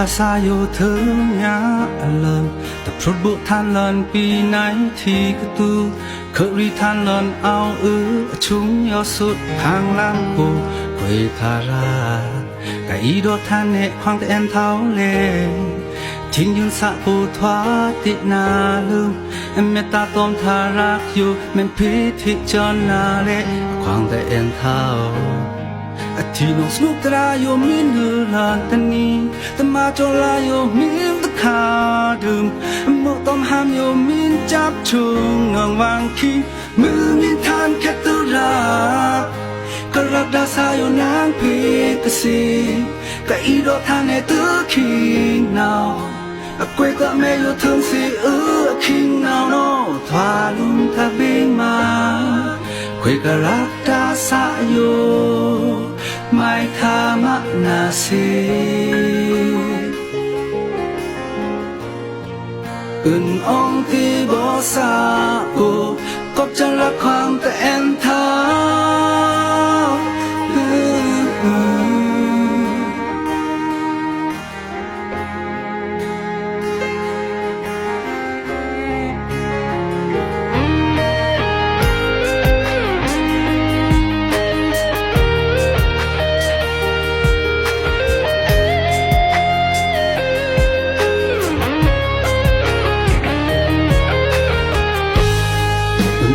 าซาอยู่ถึงยาเลินแต่พรุดบุทานเลินปีไหนที่กตูเคยรีทานเลินเอาชุงยอสุดทางลำปูคุยทาราไก่ดอทานเนควางแต่แอนเท้าเลทิ้งยืนสะปูทวาตินาลืมเมตตาตอมทารักอยู่เม่นพิธีจรนาเลควางแต่แอนเท้าที่น้องสนุกตราโยมินเดือลานตันนี้แต่มาจลาโยมินตะขาดื่มโมต้มห้ามโยมินจับชุงนางวางคีมือมินทานแค่ตุรักก็รักดาสายโยนางพีกสีก็อีโดทานในตื้อคิงนาวกวยก็ไม่อยู่ถึงสิคิงนาวโนทวาลุมทะบิงมาควยก็รักดาสายโยไม่ทามะนาสีอื่นองที่บอสากูก็จะรักความแต่แอนทา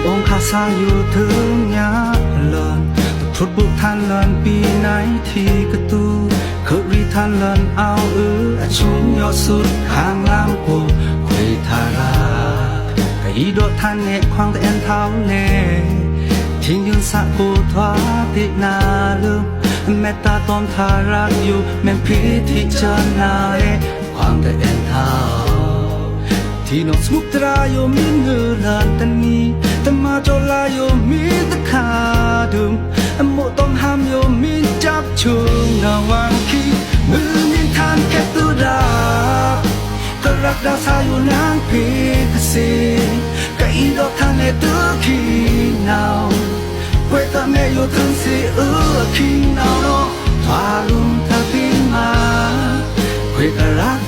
องค์ข้าซาอยู่ถึงยาเลินพรุดบุทานเลินปีไหนที่กตูเคยรีทานเลินเอาชุนยอสุดข้างลำปูคุยทาราไก่ดอทานเนควางแต่แอนเท้าเลทิ้งยืนสะปูทวาตินาลืมเมตตาตอมทารักอยู่แม่นพิธีเจนาเลควางแต่แอนเท้าที่น้องสมุกตราโยมินเหือลานตันนี้แต่มาจลาโยมินตะขาดื่มโมต้มห้ามโยมินจับชุงนางวางคีมือมินทานแค่ตุรักก็รักดาสายโยนางพีกสีก็อีดอกทานในตื้อคิงนาวเวตาเมโยถึงสิคิงนาวโนทวาลุมทะบิงมาคุยก็รัก